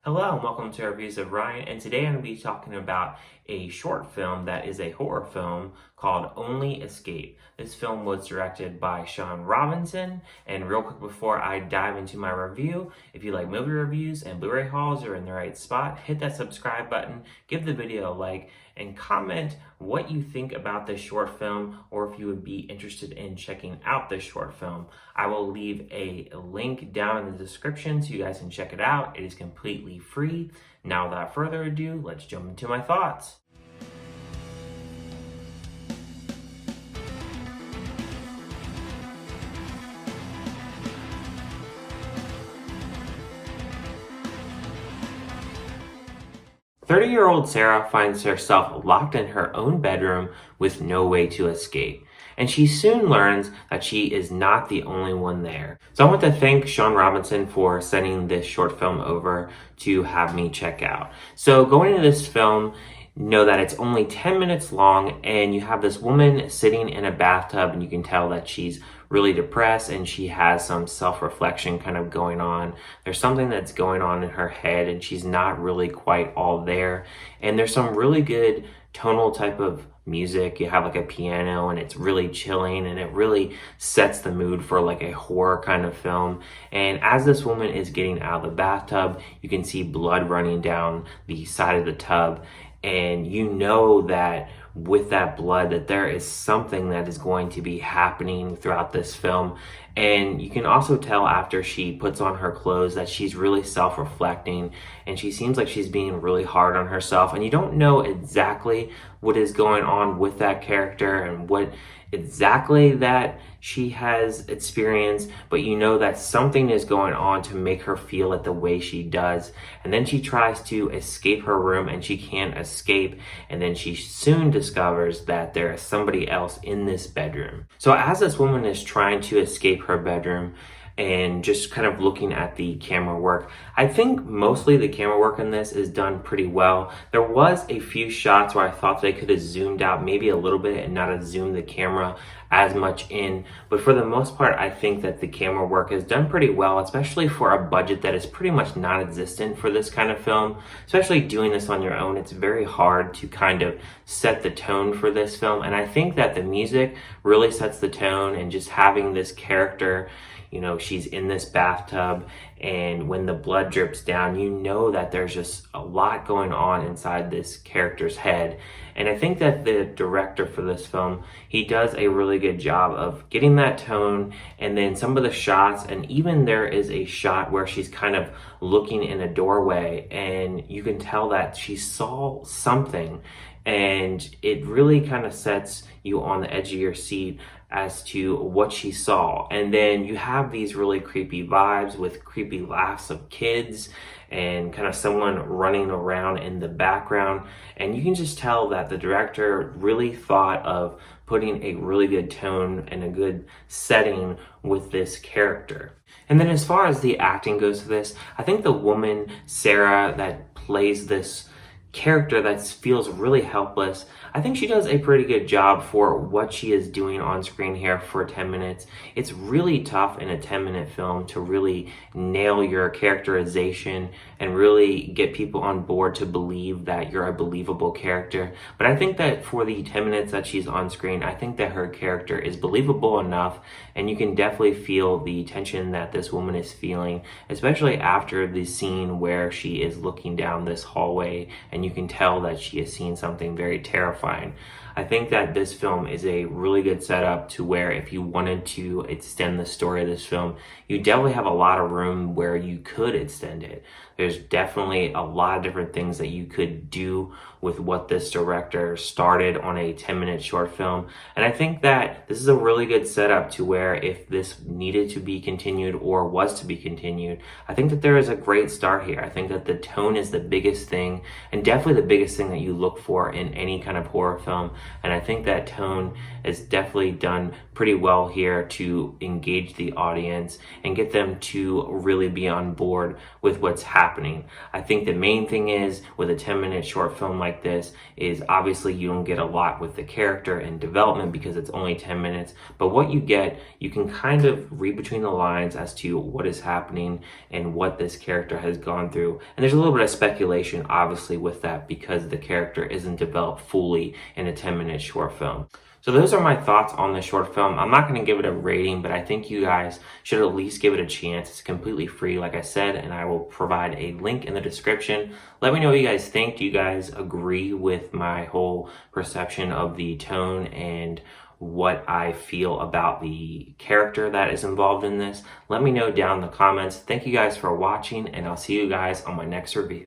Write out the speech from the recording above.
Hello and welcome to our Reviews of Ryan, and today I'm going to be talking about a short film that is a horror film called Only Escape. This film was directed by Sean Robinson, and real quick before I dive into my review, if you like movie reviews and Blu-ray hauls, you're in the right spot. Hit that subscribe button, give the video a like, and comment what you think about this short film, or if you would be interested in checking out this short film. I will leave a link down in the description so you guys can check it out. It is completely free. Now without further ado, let's jump into my thoughts. "30-year-old Sarah finds herself locked in her own bedroom with no way to escape, and she soon learns that she is not the only one there." So I want to thank Sean Robinson for sending this short film over to have me check out. So going into this film, know that it's only 10 minutes long, and you have this woman sitting in a bathtub, and you can tell that she's really depressed and she has some self-reflection kind of going on. There's something that's going on in her head and she's not really quite all there. And there's some really good tonal type of music. You have like a piano and it's really chilling and it really sets the mood for like a horror kind of film. And as this woman is getting out of the bathtub, you can see blood running down the side of the tub, and you know that with that blood that there is something that is going to be happening throughout this film. And you can also tell after she puts on her clothes that she's really self-reflecting, and she seems like she's being really hard on herself, and you don't know exactly what is going on with that character and what exactly that she has experienced, but you know that something is going on to make her feel it the way she does. And then she tries to escape her room and she can't escape, and then she soon discovers that there is somebody else in this bedroom. So as this woman is trying to escape her bedroom and just kind of looking at the camera work, I think mostly the camera work in this is done pretty well. There was a few shots where I thought they could have zoomed out maybe a little bit and not have zoomed the camera as much in, but for the most part I think that the camera work is done pretty well, especially for a budget that is pretty much non-existent for this kind of film. Especially doing this on your own, it's very hard to kind of set the tone for this film, and I think that the music really sets the tone. And just having this character, you know, she's in this bathtub, and when the blood drips down, you know that there's just a lot going on inside this character's head. And I think that the director for this film, he does a really good job of getting that tone. And then some of the shots, and even there is a shot where she's kind of looking in a doorway, and you can tell that she saw something, and it really kind of sets you on the edge of your seat as to what she saw. And then you have these really creepy vibes with creepy laughs of kids and kind of someone running around in the background. And you can just tell that the director really thought of putting a really good tone and a good setting with this character. And then as far as the acting goes for this, I think the woman, Sarah, that plays this character that feels really helpless, I think she does a pretty good job for what she is doing on screen here for 10 minutes. It's really tough in a 10-minute film to really nail your characterization and really get people on board to believe that you're a believable character. But I think that for the 10 minutes that she's on screen, I think that her character is believable enough, and you can definitely feel the tension that this woman is feeling, especially after the scene where she is looking down this hallway and you can tell that she has seen something very terrifying. I think that this film is a really good setup to where if you wanted to extend the story of this film, you definitely have a lot of room where you could extend it. There's definitely a lot of different things that you could do with what this director started on a 10-minute short film. And I think that this is a really good setup to where if this needed to be continued or was to be continued, I think that there is a great start here. I think that the tone is the biggest thing, and definitely the biggest thing that you look for in any kind of horror film. And I think that tone is definitely done pretty well here to engage the audience and get them to really be on board with what's happening happening. I think the main thing is with a 10-minute short film like this is obviously you don't get a lot with the character and development because it's only 10 minutes, but what you get, you can kind of read between the lines as to what is happening and what this character has gone through. And there's a little bit of speculation obviously with that because the character isn't developed fully in a 10-minute short film. So those are my thoughts on the short film. I'm not going to give it a rating, but I think you guys should at least give it a chance. It's completely free, like I said, and I will provide a link in the description. Let me know what you guys think. Do you guys agree with my whole perception of the tone and what I feel about the character that is involved in this? Let me know down in the comments. Thank you guys for watching, and I'll see you guys on my next review.